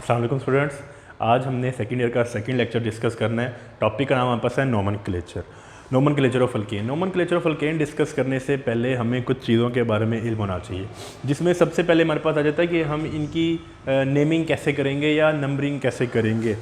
अस्सलाम वालेकुम स्टूडेंट्स। आज हमने सेकंड ईयर का सेकंड लेक्चर डिस्कस करना है। टॉपिक का नाम हमारे पास है nomenclature of alkane. Nomenclature of alkane discuss करने से पहले हमें कुछ चीज़ों के बारे में इल्म होना चाहिए, जिसमें सबसे पहले हमारे पास आ जाता है कि हम इनकी नेमिंग कैसे करेंगे या नंबरिंग कैसे करेंगे।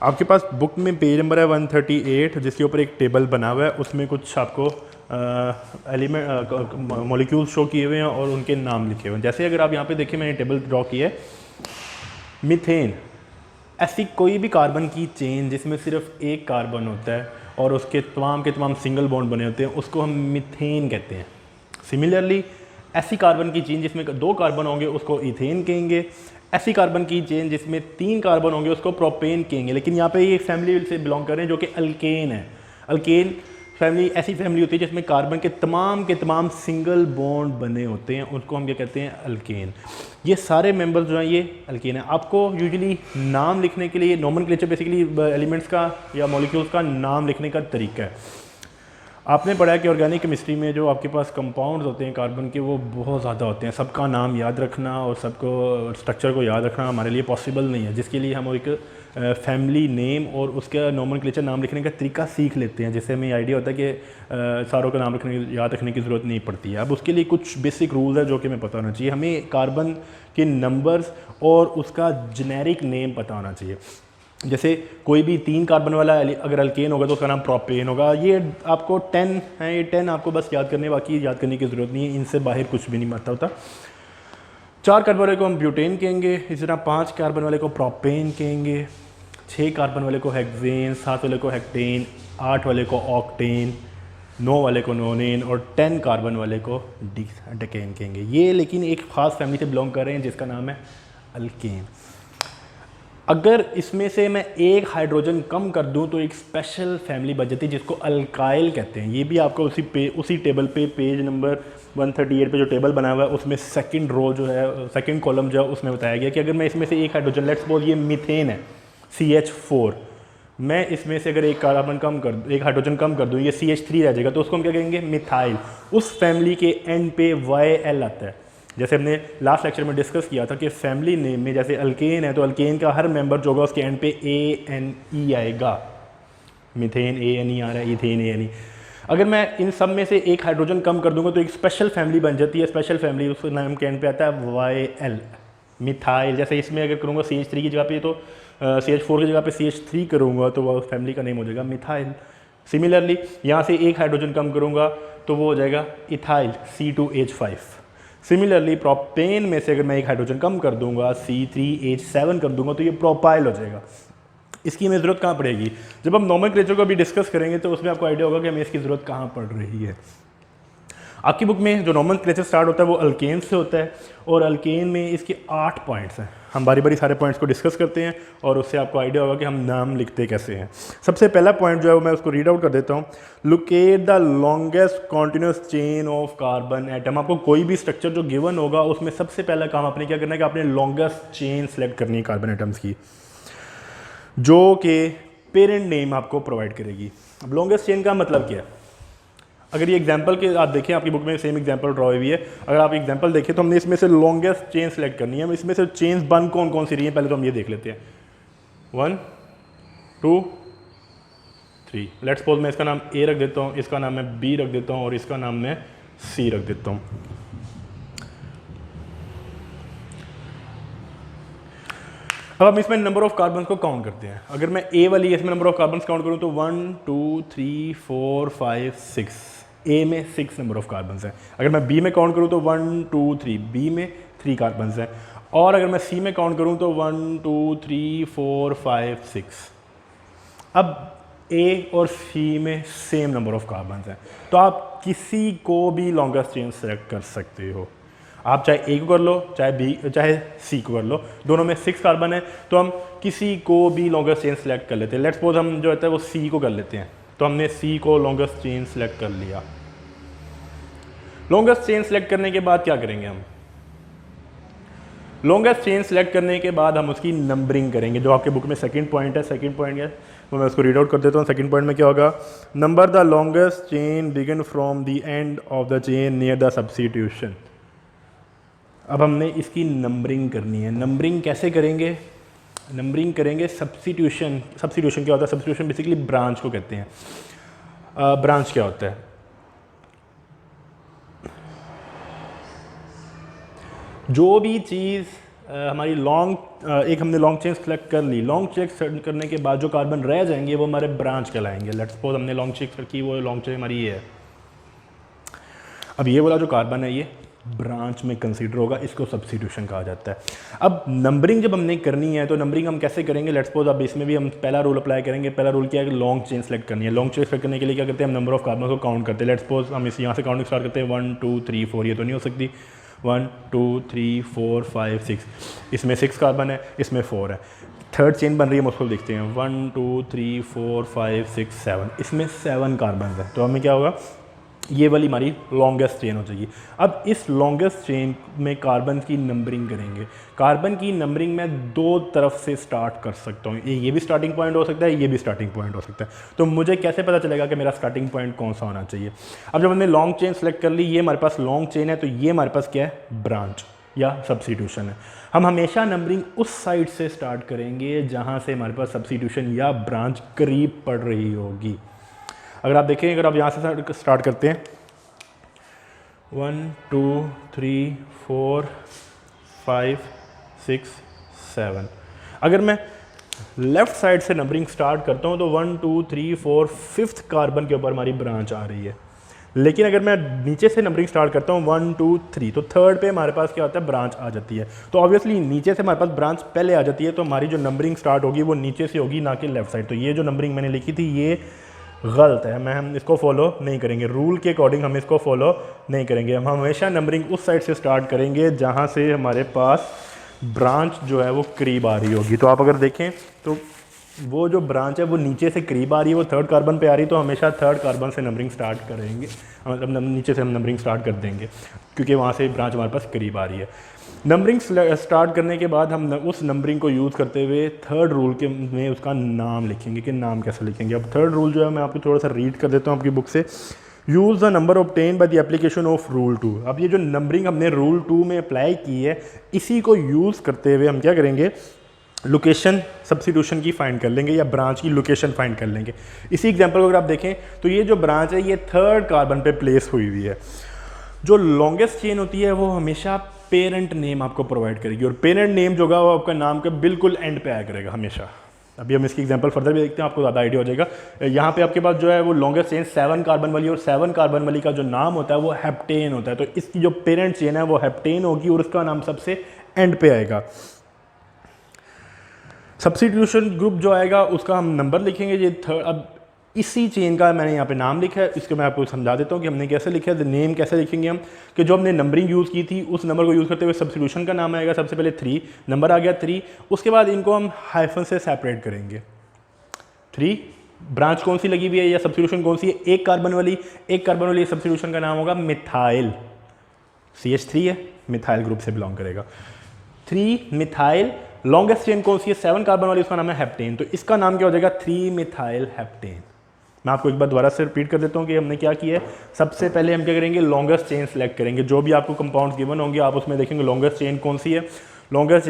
आपके पास बुक में पेज नंबर है 138, जिसके ऊपर एक टेबल बना हुआ है। उसमें कुछ आपको एलिमेंट मॉलिक्यूल्स शो किए हुए हैं और उनके नाम लिखे हुए हैं। जैसे अगर आप यहाँ पे देखिए, मैंने टेबल ड्रॉ की है। मीथेन, ऐसी कोई भी कार्बन की चेन जिसमें सिर्फ एक कार्बन होता है और उसके तमाम के तमाम सिंगल बॉन्ड बने होते हैं, उसको हम मीथेन कहते हैं। सिमिलरली ऐसी कार्बन की चेन जिसमें दो कार्बन होंगे उसको इथेन कहेंगे। ऐसी कार्बन की चेन जिसमें तीन कार्बन होंगे उसको प्रोपेन कहेंगे। लेकिन यहाँ पे ये फैमिली से बिलोंग कर रहे हैं जो कि अल्केन है। अल्केन फैमिली ऐसी फैमिली होती है जिसमें कार्बन के तमाम सिंगल बॉन्ड बने होते हैं, उनको हम क्या कहते हैं, अल्केन। ये सारे मेंबर्स जो हैं ये अल्केन है। आपको यूजुअली नाम लिखने के लिए नोमेनक्लेचर बेसिकली एलिमेंट्स का या मॉलिक्यूल्स का नाम लिखने का तरीका है। आपने पढ़ा है कि ऑर्गेनिक केमिस्ट्री में जो आपके पास कंपाउंड्स होते हैं कार्बन के, वो बहुत ज़्यादा होते हैं। सबका नाम याद रखना और सबको स्ट्रक्चर को याद रखना हमारे लिए पॉसिबल नहीं है, जिसके लिए हम एक फैमिली नेम और उसका नोमेनक्लेचर नाम लिखने का तरीका सीख लेते हैं, जिससे हमें आइडिया होता है कि सारों का नाम याद रखने की ज़रूरत नहीं पड़ती है। अब उसके लिए कुछ बेसिक रूल्स है जो कि हमें पता होना चाहिए। हमें कार्बन के नंबर्स और उसका जेनेरिक नेम पता होना चाहिए। जैसे कोई भी तीन कार्बन वाला अगर अल्केन होगा तो उसका नाम प्रोपेन होगा। ये आपको 10 है, ये 10 आपको बस याद करने, बाकी याद करने की ज़रूरत नहीं है, इनसे बाहर कुछ भी नहीं पता होता। 4 कार्बन वाले को हम ब्यूटेन कहेंगे, इसी तरह 5 कार्बन वाले को प्रोपेन कहेंगे, 6 कार्बन वाले को हेक्सेन, 7 वाले को हेक्टेन, 8 वाले को ऑक्टेन, 9 वाले को नोनेन और 10 कार्बन वाले को डेकेन कहेंगे। ये लेकिन एक ख़ास फैमिली से बिलोंग कर रहे हैं जिसका नाम है अल्केन। अगर इसमें से मैं एक हाइड्रोजन कम कर दूं तो एक स्पेशल फैमिली बच जाती है जिसको अल्काइल कहते हैं। ये भी आपको उसी टेबल पे पेज नंबर 138 पे जो टेबल बना हुआ है उसमें सेकंड रो जो है, सेकंड कॉलम जो है, उसमें बताया गया कि अगर मैं इसमें से एक हाइड्रोजन, लेट्स सपोज ये मीथेन है CH4, मैं इसमें से अगर एक हाइड्रोजन कम कर दूं, ये CH3 रह जाएगा, तो उसको हम क्या कहेंगे, मिथाइल। उस फैमिली के एंड पे YL आता है। जैसे हमने लास्ट लेक्चर में डिस्कस किया था कि फैमिली नेम में जैसे अल्केन है तो अल्केन का हर मेंबर जो होगा उसके एंड पे ANE आएगा। मीथेन ANE आ रहा है, इथेन ANE। अगर मैं इन सब में से एक हाइड्रोजन कम कर दूंगा तो एक स्पेशल फैमिली बन जाती है। स्पेशल फैमिली उसके नाम के एंड पे आता है YL, मिथाइल। जैसे इसमें अगर करूँगा CH3 की जगह पे तो CH4 की जगह पे CH3 करूँगा तो वो फैमिली का नेम हो जाएगा मिथाइल। सिमिलरली यहाँ से एक हाइड्रोजन कम करूँगा तो वो हो जाएगा इथाइल, C2H5। सिमिलरली प्रोपेन में से अगर मैं एक हाइड्रोजन कम कर दूंगा, C3H7 कर दूंगा, तो ये प्रोपाइल हो जाएगा। इसकी हमें ज़रूरत कहाँ पड़ेगी, जब हम नोमेनक्लेचर को भी डिस्कस करेंगे तो उसमें आपको आइडिया होगा कि हमें इसकी ज़रूरत कहाँ पड़ रही है। आपकी बुक में जो नोमेनक्लेचर स्टार्ट होता है वो अल्केन से होता है और अल्केन में इसके 8 पॉइंट्स हैं। हम बारी बारी सारे पॉइंट्स को डिस्कस करते हैं और उससे आपको आइडिया होगा कि हम नाम लिखते कैसे हैं। सबसे पहला पॉइंट जो है वो मैं उसको रीड आउट कर देता हूँ। Locate the longest continuous chain of carbon atom. आपको कोई भी स्ट्रक्चर जो गिवन होगा उसमें सबसे पहला काम आपने क्या करना है कि आपने लॉन्गेस्ट चेन सेलेक्ट करनी है कार्बन एटम्स की, जो कि पेरेंट नेम आपको प्रोवाइड करेगी। अब लॉन्गेस्ट चेन का मतलब क्या है, अगर ये एग्जांपल के आप देखें, आपकी बुक में सेम एग्जांपल ड्रॉ हुई है, अगर आप एग्जांपल देखें तो हमने इसमें से लॉन्गेस्ट चेन सेलेक्ट करनी है। इसमें से चेन्स बन कौन कौन सी रही है पहले तो हम ये देख लेते हैं। 1 2 3। लेट्स सपोज मैं इसका नाम A रख देता हूँ, इसका नाम मैं B रख देता हूँ और इसका नाम मैं C रख देता हूँ। अब हम इसमें नंबर ऑफ कार्बन को काउंट करते हैं। अगर मैं A वाली इसमें नंबर ऑफ कार्बन काउंट करूँ तो 1 2 3 4 5 6, A में 6 नंबर ऑफ कार्बन हैं। अगर मैं B में काउंट करूँ तो 1 2 3, B में 3 कार्बन हैं। और अगर मैं C में काउंट करूँ तो 1 2 3 4 5 6। अब A और C में सेम नंबर ऑफ कार्बन हैं, तो आप किसी को भी लॉन्गेस्ट चेन सेलेक्ट कर सकते हो। आप चाहे A को कर लो, चाहे C को कर लो, दोनों में 6 कार्बन है, तो हम किसी को भी लॉन्गेस्ट चेन सेलेक्ट कर लेते हैं। लेट्स सपोज हम जो होता है वो C को कर लेते हैं, तो हमने C को लॉन्गेस्ट चेन सेलेक्ट कर लिया। लॉन्गेस्ट चेन सेलेक्ट करने के बाद क्या करेंगे, हम लॉन्गेस्ट चेन सेलेक्ट करने के बाद हम उसकी नंबरिंग करेंगे, जो आपके बुक में सेकंड पॉइंट है। सेकंड पॉइंट है तो मैं उसको रीड आउट कर देता हूँ। सेकंड पॉइंट में क्या होगा, number the longest chain begin from the end of the chain near the substitution. अब हमने इसकी नंबरिंग करनी है। नंबरिंग कैसे करेंगे, नंबरिंग करेंगे सब्स्टिट्यूशन। सब्स्टिट्यूशन क्या होता है? सब्स्टिट्यूशन बेसिकली ब्रांच को कहते हैं। ब्रांच क्या होता है? जो भी चीज़ हमारी एक हमने लॉन्ग चेन सेलेक्ट कर ली, लॉन्ग चेन सेलेक्ट करने के बाद जो कार्बन रह जाएंगे वो हमारे ब्रांच कहलाएंगे। लेट्स सपोज हमने लॉन्ग चेन सेलेक्ट की, वो लॉन्ग चेन हमारी ये है। अब ये वाला जो कार्बन है ये ब्रांच में कंसीडर होगा, इसको सब्स्टिट्यूशन कहा जाता है। अब नंबरिंग जब हमने करनी है तो नंबरिंग हम कैसे करेंगे? लेट्स सपोज अब इसमें भी हम पहला रूल अप्लाई करेंगे। पहला रूल क्या है? लॉन्ग चेन सेलेक्ट करनी है। लॉन्ग चेन सेलेक्ट करने के लिए क्या करते हैं? हम नंबर ऑफ कार्बन को काउंट करते हैं। लेट्स सपोज हम इस यहाँ से काउंटिंग स्टार्ट करते हैं 1 2 3 4। ये तो नहीं हो सकती। 1 2 3 4 5 6, इसमें 6 कार्बन है, इसमें 4 है। थर्ड चेन बन रही है, हम उसको देखते हैं 1 2 3 4 5 6 7, इसमें 7 कार्बन है। तो हमें क्या होगा? ये वाली हमारी लॉन्गेस्ट चेन हो जाएगी। अब इस लॉन्गेस्ट चेन में कार्बन की नंबरिंग करेंगे। कार्बन की नंबरिंग मैं दो तरफ से स्टार्ट कर सकता हूँ। ये भी स्टार्टिंग पॉइंट हो सकता है, ये भी स्टार्टिंग पॉइंट हो सकता है। तो मुझे कैसे पता चलेगा कि मेरा स्टार्टिंग पॉइंट कौन सा होना चाहिए? अब जब हमने लॉन्ग चेन सेलेक्ट कर ली, ये हमारे पास लॉन्ग चेन है, तो ये हमारे पास क्या है? ब्रांच या सब्स्टिट्यूशन है। हम हमेशा नंबरिंग उस साइड से स्टार्ट करेंगे जहाँ से हमारे पास सब्स्टिट्यूशन या ब्रांच करीब पड़ रही होगी। अगर आप देखें, अगर आप यहाँ से स्टार्ट करते हैं 1 2 3 4 5 6 7, अगर मैं लेफ़्ट साइड से नंबरिंग स्टार्ट करता हूँ तो 1 2 3 4 5th कार्बन के ऊपर हमारी ब्रांच आ रही है। लेकिन अगर मैं नीचे से नंबरिंग स्टार्ट करता हूँ 1 2 3, तो थर्ड पे हमारे पास क्या होता है? ब्रांच आ जाती है। तो ऑब्वियसली नीचे से हमारे पास ब्रांच पहले आ जाती है, तो हमारी जो नंबरिंग स्टार्ट होगी वो नीचे से होगी, ना कि लेफ्ट साइड। तो ये जो नंबरिंग मैंने लिखी थी ये गलत है। हम इसको फॉलो नहीं करेंगे, रूल के अकॉर्डिंग हम इसको फॉलो नहीं करेंगे। हम हमेशा नंबरिंग उस साइड से स्टार्ट करेंगे जहाँ से हमारे पास ब्रांच जो है वो करीब आ रही होगी। तो आप अगर देखें तो वो जो ब्रांच है वो नीचे से करीब आ रही है, वो थर्ड कार्बन पे आ रही है, तो हमेशा थर्ड कार्बन से नंबरिंग स्टार्ट करेंगे। मतलब नीचे से हम नंबरिंग स्टार्ट कर देंगे क्योंकि वहाँ से ब्रांच हमारे पास करीब आ रही है। नंबरिंग स्टार्ट करने के बाद हम उस नंबरिंग को यूज़ करते हुए थर्ड रूल के में उसका नाम लिखेंगे कि नाम कैसे लिखेंगे। अब थर्ड रूल जो है मैं आपको थोड़ा सा रीड कर देता हूँ आपकी बुक से। Use the number obtain by the application of rule 2। अब ये जो नंबरिंग हमने रूल 2 में अप्लाई की है, इसी को यूज़ करते हुए हम क्या करेंगे? लोकेशन सब्स्टिट्यूशन की फाइंड कर लेंगे या ब्रांच की लोकेशन फाइंड कर लेंगे। इसी एग्जांपल को अगर आप देखें तो ये जो ब्रांच है ये थर्ड कार्बन पे प्लेस हुई हुई है। जो लॉन्गेस्ट चेन होती है वो हमेशा पेरेंट नेम आपको प्रोवाइड करेगी, और पेरेंट नेम जो होगा वो आपका नाम के बिल्कुल एंड पे आया करेगा हमेशा। अभी हम इसकी एग्जांपल फर्दर भी देखते हैं, आपको ज़्यादा आइडिया हो जाएगा। यहाँ पे आपके पास जो है वो लॉन्गेस्ट चेन 7 कार्बन वाली, और 7 कार्बन वाली का जो नाम होता है वो हेप्टेन होता है। तो इसकी जो पेरेंट चेन है वो हेप्टेन होगी और उसका नाम सबसे एंड पे आएगा। सब्स्टिट्यूशन ग्रुप जो आएगा उसका हम नंबर लिखेंगे। ये अब इसी चेन का मैंने यहाँ पे नाम लिखा है, इसको मैं आपको समझा देता हूँ कि हमने कैसे लिखा है। नेम कैसे लिखेंगे हम कि जो हमने नंबरिंग यूज़ की थी उस नंबर को यूज़ करते हुए सब्स्टिट्यूशन का नाम आएगा। सबसे पहले 3 नंबर आ गया 3, उसके बाद इनको हम हाइफन से सेपरेट करेंगे। 3 ब्रांच कौन सी लगी हुई है या सब्स्टिट्यूशन कौन सी है? एक कार्बन वाली सब्स्टिट्यूशन का नाम होगा मिथाइल। CH3 है, मिथाइल ग्रुप से बिलोंग करेगा। 3 मिथाइल। लॉन्गेस्ट चेन कौन सी है? 7 कार्बन वाली, उसका नाम है हेप्टेन। तो इसका नाम क्या हो जाएगा? 3 मिथाइल हेप्टेन। मैं आपको एक बार दोबारा से रिपीट कर देता हूँ कि हमने क्या किया है। सबसे पहले हम क्या करेंगे? लॉन्गेस्ट चेन सेलेक्ट करेंगे। जो भी आपको कंपाउंड्स गिवन होंगे आप उसमें देखेंगे लॉन्गेस्ट चेन कौन सी है। लॉन्गेस्ट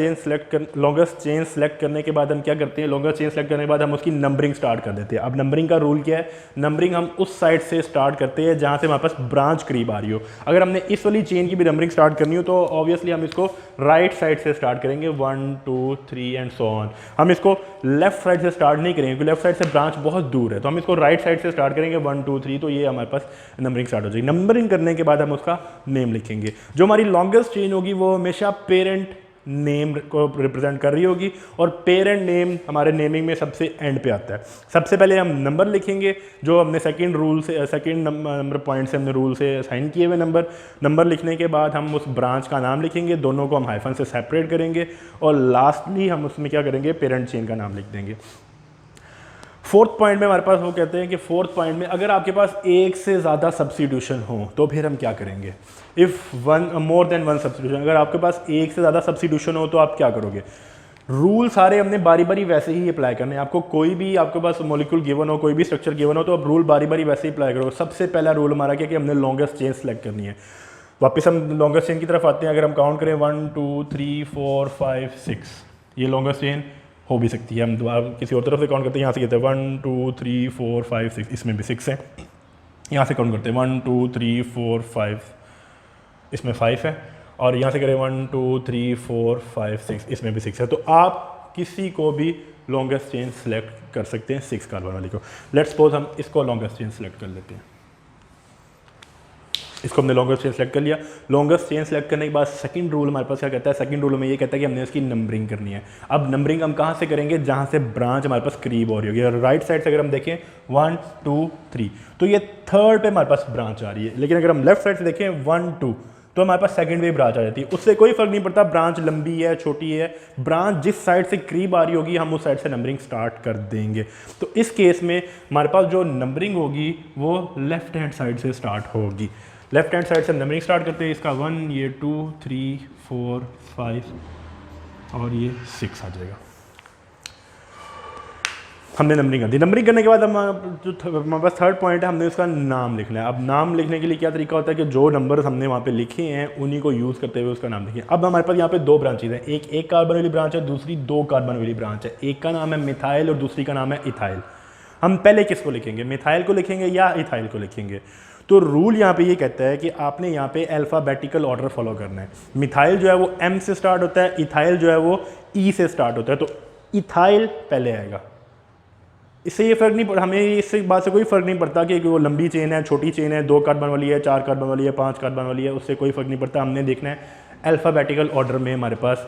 चेन सेलेक्ट करने के बाद हम क्या करते हैं? लॉन्गेस्ट चेन सेलेक्ट करने के बाद हम उसकी नंबरिंग स्टार्ट कर देते हैं। अब नंबरिंग का रूल क्या है? नंबरिंग हम उस साइड से स्टार्ट करते हैं जहाँ से हमारे पास ब्रांच करीब आ रही हो। अगर हमने इस वाली चेन की भी नंबरिंग स्टार्ट करनी हो तो ऑब्वियसली हम इसको राइट साइड से स्टार्ट करेंगे 1 2 3 एंड सो ऑन। हम इसको लेफ्ट साइड से स्टार्ट नहीं करेंगे क्योंकि लेफ्ट साइड से ब्रांच बहुत दूर है, तो हम इसको राइट साइड से स्टार्ट करेंगे 1 2 3। तो ये हमारे पास नंबरिंग स्टार्ट हो जाएगी। नंबरिंग करने के बाद हम उसका नेम लिखेंगे। जो हमारी लॉन्गेस्ट चेन होगी वो हमेशा पेरेंट नेम को रिप्रेजेंट कर रही होगी, और पेरेंट नेम हमारे नेमिंग में सबसे एंड पे आता है। सबसे पहले हम नंबर लिखेंगे जो हमने सेकंड नंबर पॉइंट से हमने रूल से असाइन किए हुए नंबर लिखने के बाद हम उस ब्रांच का नाम लिखेंगे, दोनों को हम हाइफन से सेपरेट करेंगे, और लास्टली हम उसमें क्या करेंगे? पेरेंट चेन का नाम लिख देंगे। फोर्थ पॉइंट में हमारे पास वो कहते हैं कि फोर्थ पॉइंट में अगर आपके पास एक से ज़्यादा सब्स्टिट्यूशन हो तो फिर हम क्या करेंगे? If more than one substitution, अगर आपके पास एक से ज़्यादा सब्स्टिट्यूशन हो तो आप क्या करोगे? रूल सारे हमने बारी बारी वैसे ही अप्लाई करने हैं। आपको कोई भी आपके पास मॉलिक्यूल गिवन हो, कोई भी स्ट्रक्चर गिवन हो, तो आप रूल बारी बारी वैसे ही अप्लाई करोगे। सबसे पहला रूल हमारा क्या कि हमने लॉन्गेस्ट चेन सेलेक्ट करनी है। वापस हम लॉन्गेस्ट चेन की तरफ आते हैं। अगर हम काउंट करें 1 2 3 4 5 6, ये लॉन्गेस्ट चेन हो भी सकती है। हम दोबारा किसी और तरफ से काउंट करते हैं, यहाँ से कहते हैं 1 2 3 4 5 6, इसमें भी 6 है। यहाँ से काउंट करते हैं 1 2 3 4 5, इसमें 5 है। और यहाँ से करें 1 2 3 4 5 6, इसमें भी 6 है। तो आप किसी को भी लॉन्गेस्ट चेन सेलेक्ट कर सकते हैं 6 कार्बन वाली को। लेट्स सपोज हम इसको लॉन्गेस्ट चेन सेलेक्ट कर लेते हैं। इसको हमने लॉन्गेस्ट चेन सेलेक्ट कर लिया। लॉन्गेस्ट चेन सेलेक्ट करने के बाद सेकंड रूल हमारे पास क्या कहता है, सेकंड रूल में ये कहता है कि हमने इसकी नंबरिंग करनी है। अब नंबरिंग हम कहाँ से करेंगे, जहाँ से ब्रांच हमारे पास करीब हो रही होगी। और राइट साइड से अगर हम देखें 1 2 3, तो ये थर्ड पे हमारे पास ब्रांच आ रही है। लेकिन अगर हम लेफ्ट साइड से देखें 1 2, तो हमारे पास सेकंड वे ब्रांच आ जाती है। उससे कोई फर्क नहीं पड़ता ब्रांच लंबी है छोटी है, ब्रांच जिस साइड से करीब आ रही होगी हम उस साइड से नंबरिंग स्टार्ट कर देंगे। तो इस केस में हमारे पास जो नंबरिंग होगी वो लेफ्ट हैंड साइड से स्टार्ट होगी। लेफ्ट हैंड साइड से नंबरिंग स्टार्ट करते हैं। इसका 1, ये 2 3 4 5 और ये 6 आ जाएगा। हमने नंबरिंग कर दी। नंबरिंग करने के बाद हमारे पास थर्ड पॉइंट है, हमने उसका नाम लिखना है। अब नाम लिखने के लिए क्या तरीका होता है कि जो नंबर हमने वहाँ पे लिखे हैं उन्हीं को यूज़ करते हुए उसका नाम लिखिए। अब हमारे पास यहाँ पे दो ब्रांचेज हैं, एक कार्बन वाली ब्रांच है, दूसरी 2 कार्बन वाली ब्रांच है। एक का नाम है मिथाइल और दूसरी का नाम है इथाइल। हम पहले किसको लिखेंगे, मिथाइल को लिखेंगे या इथाइल को लिखेंगे। तो रूल यहाँ पे ये कहता है कि आपने यहाँ पे अल्फ़ाबेटिकल ऑर्डर फॉलो करना है। मिथाइल जो है वो M से स्टार्ट होता है, इथाइल जो है वो E से स्टार्ट होता है। तो इथाइल पहले आएगा। इससे ये फ़र्क नहीं पड़ता, हमें इससे बात से कोई फ़र्क नहीं पड़ता कि वो लंबी चेन है, छोटी चेन है, 2 कार्बन वाली है, 4 कार्बन वाली है, 5 कार्बन वाली है, उससे कोई फ़र्क नहीं पड़ता। हमने देखना है अल्फ़ाबेटिकल ऑर्डर में हमारे पास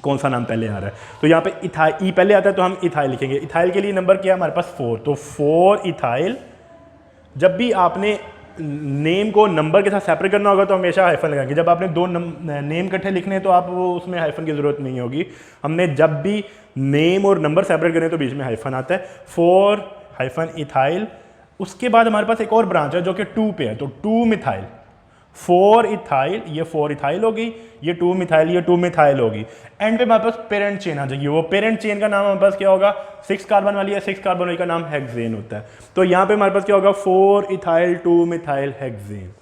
कौन सा नाम पहले आ रहा है। तो यहाँ पे इथाइल ई पहले आता है तो हम इथाइल लिखेंगे। इथाइल के लिए नंबर क्या है हमारे पास 4, तो 4 इथाइल। जब भी आपने नेम को नंबर के साथ सेपरेट करना होगा तो हमेशा हाइफन लगाएंगे। जब आपने दो नेम इकट्ठे लिखने हैं तो आप वो उसमें हाइफन की ज़रूरत नहीं होगी। हमने जब भी नेम और नंबर सेपरेट करें तो बीच में हाइफन आता है। 4 हाइफन इथाइल। उसके बाद हमारे पास एक और ब्रांच है जो कि 2 पे है, तो 2 मिथाइल। 4 इथाइल, ये 4 इथाइल होगी, ये 2 मिथाइल, ये 2 मिथाइल होगी। एंड पे हमारे पास पेरेंट चेन आ जाएगी। वो पेरेंट चेन का नाम हमारे पास क्या होगा, 6 कार्बन वाली है, 6 कार्बन वाली का नाम हेक्सेन होता है। तो यहाँ पे हमारे पास क्या होगा, 4 इथाइल 2 मिथाइल हेक्सेन।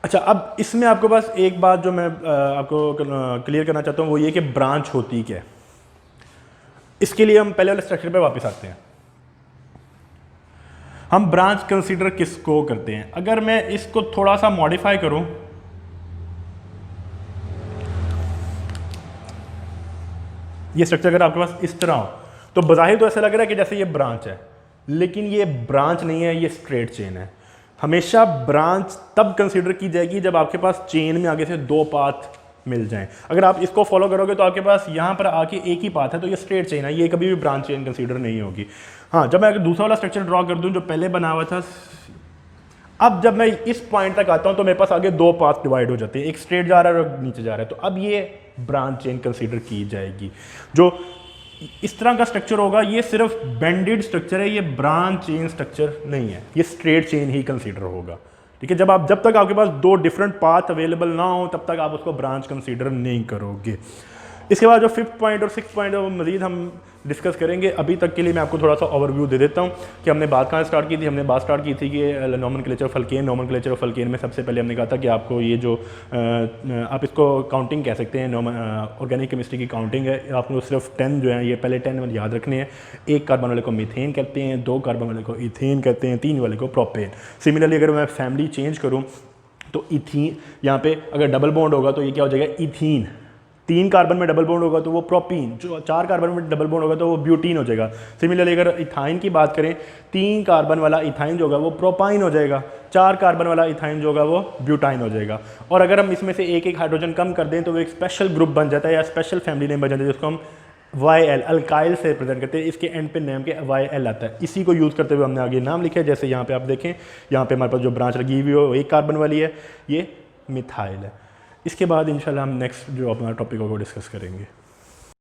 अच्छा, अब इसमें आपके पास एक बात जो मैं आपको क्लियर करना चाहता हूँ वो ये कि ब्रांच होती क्या है। इसके लिए हम पहले वाले स्ट्रक्चर पे वापस आते हैं। हम ब्रांच कंसीडर किसको करते हैं। अगर मैं इसको थोड़ा सा मॉडिफाई करूं, ये स्ट्रक्चर अगर आपके पास इस तरह हो तो बज़ाहिर तो ऐसा लग रहा है कि जैसे ये ब्रांच है, लेकिन ये ब्रांच नहीं है, ये स्ट्रेट चेन है। हमेशा ब्रांच तब कंसीडर की जाएगी जब आपके पास चेन में आगे से 2 पाथ मिल जाएं। अगर आप इसको फॉलो करोगे तो आपके पास यहाँ पर आके एक ही पाथ है, तो ये स्ट्रेट चेन है, ये कभी भी ब्रांच चेन कंसीडर नहीं होगी। हाँ, जब मैं अगर दूसरा वाला स्ट्रक्चर ड्रॉ कर दूं जो पहले बना हुआ था, अब जब मैं इस पॉइंट तक आता हूं तो मेरे पास आगे 2 पाथ डिवाइड हो जाते हैं, एक स्ट्रेट जा रहा है और नीचे जा रहा है। तो अब ये ब्रांच चेन कंसीडर की जाएगी। जो इस तरह का स्ट्रक्चर होगा ये सिर्फ बेंडेड स्ट्रक्चर है, ये ब्रांच चेन स्ट्रक्चर नहीं है, ये स्ट्रेट चेन ही कंसीडर होगा। ठीक है, जब तक आपके पास 2 डिफरेंट पाथ अवेलेबल ना हो तब तक आप उसको ब्रांच कंसीडर नहीं करोगे। इसके बाद जो 5th पॉइंट और 6th पॉइंट है वो मज़ीद हम डिस्कस करेंगे। अभी तक के लिए मैं आपको थोड़ा सा ओवरव्यू दे देता हूँ कि हमने बात कहाँ स्टार्ट की थी। हमने बात स्टार्ट की थी कि nomenclature of alkane. Nomenclature of alkane में सबसे पहले हमने कहा था कि आपको ये जो आप इसको काउंटिंग कह सकते हैं, ऑर्गेनिक केमिस्ट्री की काउंटिंग है। आपको सिर्फ 10 जो है ये पहले 10 याद रखने हैं। 1 कार्बन वाले को मीथेन कहते हैं, 2 कार्बन वाले को इथेन कहते हैं, 3 वाले को प्रोपेन। सिमिलरली अगर मैं फैमिली चेंज करूँ तो इथीन, यहाँ पे अगर डबल बॉन्ड होगा तो ये क्या हो जाएगा, इथीन। 3 कार्बन में डबल बॉन्ड होगा तो वो प्रोपीन, जो 4 कार्बन में डबल बॉन्ड होगा तो वो ब्यूटीन हो जाएगा। सिमिलरली अगर इथाइन की बात करें, 3 कार्बन वाला इथाइन जो होगा वो प्रोपाइन हो जाएगा, 4 कार्बन वाला इथाइन जो होगा वो ब्यूटाइन हो जाएगा। और अगर हम इसमें से एक हाइड्रोजन कम कर दें तो वो एक स्पेशल ग्रुप बन जाता है या स्पेशल फैमिली नेम बन जाता है जिसको हम YL अल्काइल से रिप्रेजेंट करते हैं। इसके एंड पे नेम के YL आता है। इसी को यूज़ करते हुए हमने आगे नाम लिखे, जैसे यहाँ पे आप देखें, यहाँ पे हमारे पास जो ब्रांच लगी हुई हो 1 कार्बन वाली है, ये मिथाइल है। इसके बाद इंशाल्लाह हम नेक्स्ट जो अपना टॉपिक होगा डिस्कस करेंगे।